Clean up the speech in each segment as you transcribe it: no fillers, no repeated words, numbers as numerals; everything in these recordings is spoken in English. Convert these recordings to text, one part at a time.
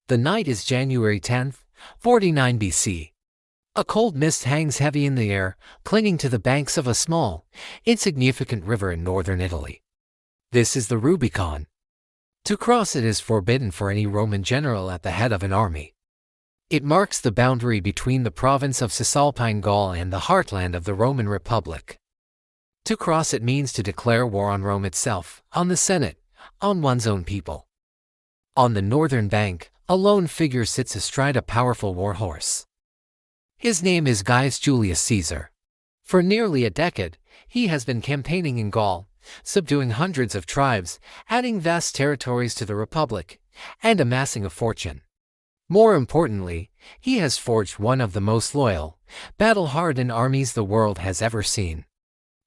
The night is January 10th, 49 BC. A cold mist hangs heavy in the air, clinging to the banks of a small, insignificant river in northern Italy. This is the Rubicon. To cross it is forbidden for any Roman general at the head of an army. It marks the boundary between the province of Cisalpine Gaul and the heartland of the Roman Republic. To cross it means to declare war on Rome itself, on the Senate, on one's own people. On the northern bank, a lone figure sits astride a powerful war horse. His name is Gaius Julius Caesar. For nearly a decade, he has been campaigning in Gaul, subduing hundreds of tribes, adding vast territories to the Republic, and amassing a fortune. More importantly, he has forged one of the most loyal, battle-hardened armies the world has ever seen.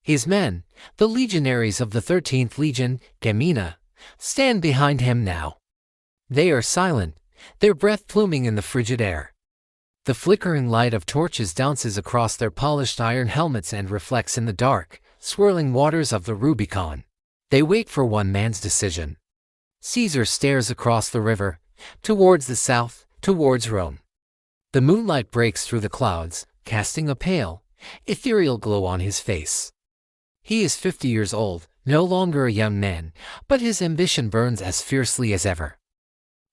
His men, the legionaries of the 13th Legion, Gemina, stand behind him now. They are silent, their breath pluming in the frigid air. The flickering light of torches dances across their polished iron helmets and reflects in the dark, swirling waters of the Rubicon. They wait for one man's decision. Caesar stares across the river, towards the south, towards Rome. The moonlight breaks through the clouds, casting a pale, ethereal glow on his face. He is 50 years old, no longer a young man, but his ambition burns as fiercely as ever.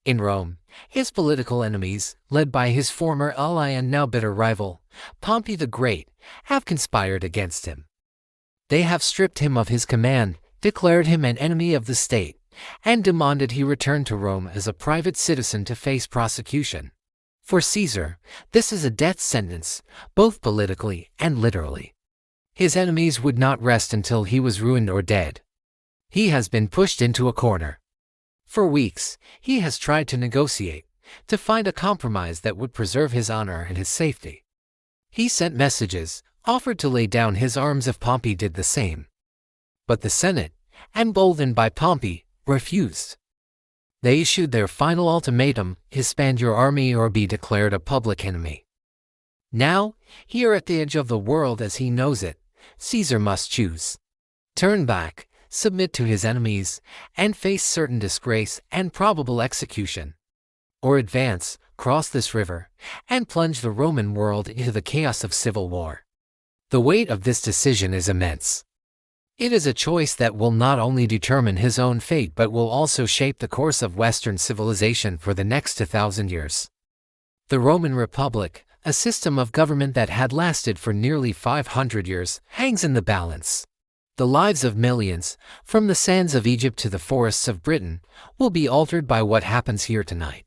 In Rome, his political enemies, led by his former ally and now bitter rival, Pompey the Great, have conspired against him. They have stripped him of his command, declared him an enemy of the state, and demanded he return to Rome as a private citizen to face prosecution. For Caesar, this is a death sentence, both politically and literally. His enemies would not rest until he was ruined or dead. He has been pushed into a corner. For weeks, he has tried to negotiate, to find a compromise that would preserve his honor and his safety. He sent messages, offered to lay down his arms if Pompey did the same. But the Senate, emboldened by Pompey, refused. They issued their final ultimatum: disband your army or be declared a public enemy. Now, here at the edge of the world as he knows it, Caesar must choose. Turn back, submit to his enemies, and face certain disgrace and probable execution. Or advance, cross this river, and plunge the Roman world into the chaos of civil war. The weight of this decision is immense. It is a choice that will not only determine his own fate but will also shape the course of Western civilization for the next 2,000 years. The Roman Republic, a system of government that had lasted for nearly 500 years, hangs in the balance. The lives of millions, from the sands of Egypt to the forests of Britain, will be altered by what happens here tonight.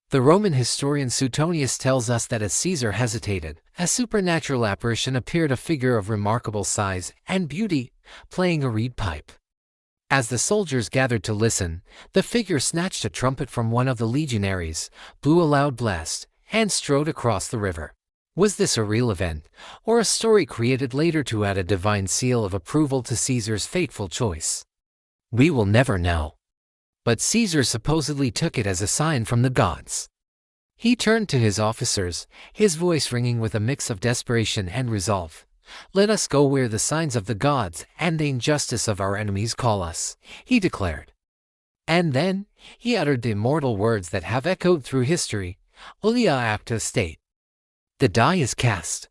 The Roman historian Suetonius tells us that as Caesar hesitated, a supernatural apparition appeared, a figure of remarkable size and beauty, playing a reed pipe. As the soldiers gathered to listen, the figure snatched a trumpet from one of the legionaries, blew a loud blast, and strode across the river. Was this a real event, or a story created later to add a divine seal of approval to Caesar's fateful choice? We will never know. But Caesar supposedly took it as a sign from the gods. He turned to his officers, his voice ringing with a mix of desperation and resolve. "Let us go where the signs of the gods and the injustice of our enemies call us," he declared. And then, he uttered the immortal words that have echoed through history: "Olia acta state." The die is cast.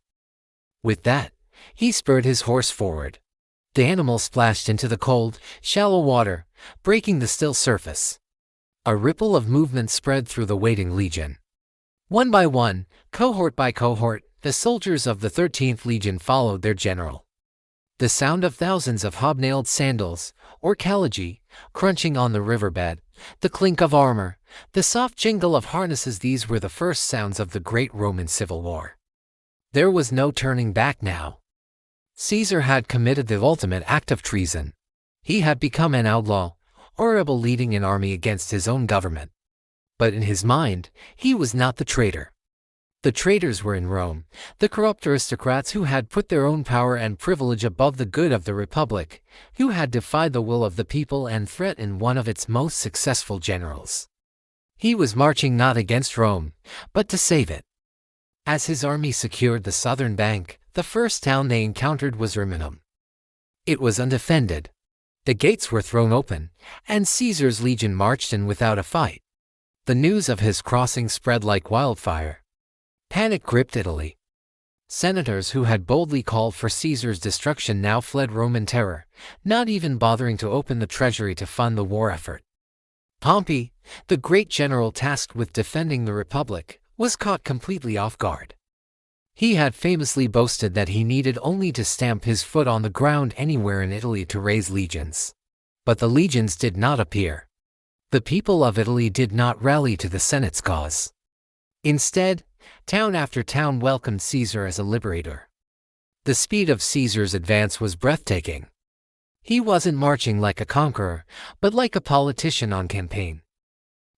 With that, he spurred his horse forward. The animal splashed into the cold, shallow water, breaking the still surface. A ripple of movement spread through the waiting legion. One by one, cohort by cohort, the soldiers of the 13th Legion followed their general. The sound of thousands of hobnailed sandals, or caligae, crunching on the riverbed, the clink of armor, the soft jingle of harnesses, these were the first sounds of the great Roman Civil War. There was no turning back now. Caesar had committed the ultimate act of treason. He had become an outlaw, or rebel leading an army against his own government. But in his mind, he was not the traitor. The traitors were in Rome, the corrupt aristocrats who had put their own power and privilege above the good of the Republic, who had defied the will of the people and threatened one of its most successful generals. He was marching not against Rome, but to save it. As his army secured the southern bank, the first town they encountered was Rubicon. It was undefended. The gates were thrown open, and Caesar's legion marched in without a fight. The news of his crossing spread like wildfire. Panic gripped Italy. Senators who had boldly called for Caesar's destruction now fled Roman terror, not even bothering to open the treasury to fund the war effort. Pompey, the great general tasked with defending the Republic, was caught completely off guard. He had famously boasted that he needed only to stamp his foot on the ground anywhere in Italy to raise legions. But the legions did not appear. The people of Italy did not rally to the Senate's cause. Instead, town after town welcomed Caesar as a liberator. The speed of Caesar's advance was breathtaking. He wasn't marching like a conqueror, but like a politician on campaign.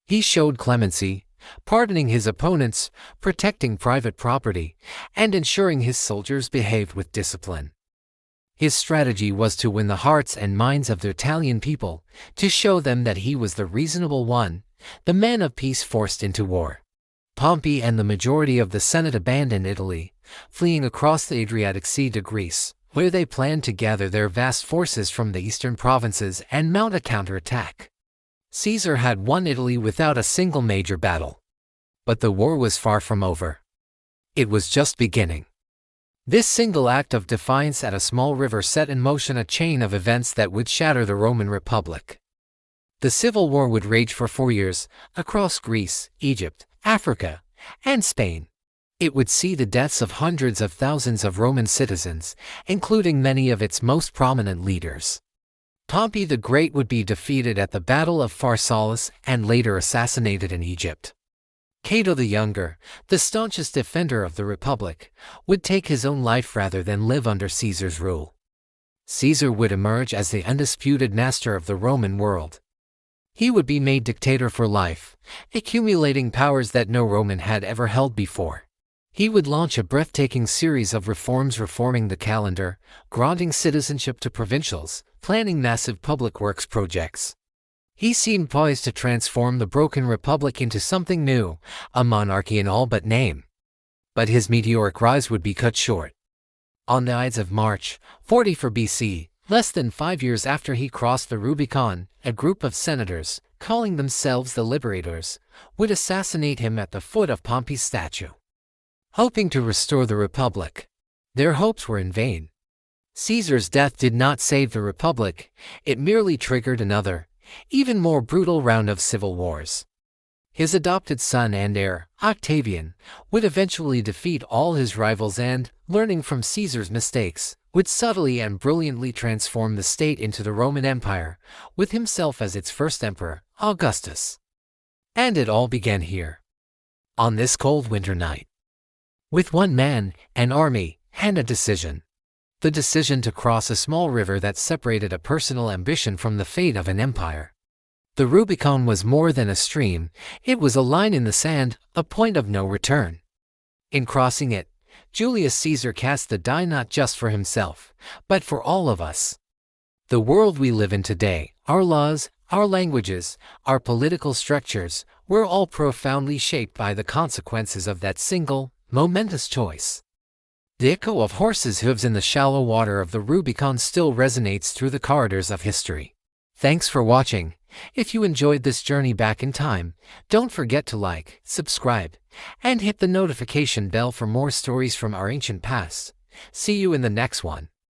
He showed clemency, pardoning his opponents, protecting private property, and ensuring his soldiers behaved with discipline. His strategy was to win the hearts and minds of the Italian people, to show them that he was the reasonable one, the man of peace forced into war. Pompey and the majority of the Senate abandoned Italy, fleeing across the Adriatic Sea to Greece, where they planned to gather their vast forces from the eastern provinces and mount a counterattack. Caesar had won Italy without a single major battle. But the war was far from over. It was just beginning. This single act of defiance at a small river set in motion a chain of events that would shatter the Roman Republic. The civil war would rage for 4 years, across Greece, Egypt, Africa, and Spain. It would see the deaths of hundreds of thousands of Roman citizens, including many of its most prominent leaders. Pompey the Great would be defeated at the Battle of Pharsalus and later assassinated in Egypt. Cato the Younger, the staunchest defender of the Republic, would take his own life rather than live under Caesar's rule. Caesar would emerge as the undisputed master of the Roman world. He would be made dictator for life, accumulating powers that no Roman had ever held before. He would launch a breathtaking series of reforms, reforming the calendar, granting citizenship to provincials, planning massive public works projects. He seemed poised to transform the broken republic into something new, a monarchy in all but name. But his meteoric rise would be cut short. On the Ides of March, 44 BC, less than 5 years after he crossed the Rubicon, a group of senators, calling themselves the Liberators, would assassinate him at the foot of Pompey's statue. Hoping to restore the Republic. Their hopes were in vain. Caesar's death did not save the Republic, it merely triggered another, even more brutal round of civil wars. His adopted son and heir, Octavian, would eventually defeat all his rivals and, learning from Caesar's mistakes, would subtly and brilliantly transform the state into the Roman Empire, with himself as its first emperor, Augustus. And it all began here. On this cold winter night. With one man, an army, and a decision. The decision to cross a small river that separated a personal ambition from the fate of an empire. The Rubicon was more than a stream, it was a line in the sand, a point of no return. In crossing it, Julius Caesar cast the die not just for himself, but for all of us. The world we live in today, our laws, our languages, our political structures, were all profoundly shaped by the consequences of that single, momentous choice. The echo of horses' hooves in the shallow water of the Rubicon still resonates through the corridors of history. Thanks for watching. If you enjoyed this journey back in time, don't forget to like, subscribe, and hit the notification bell for more stories from our ancient past. See you in the next one.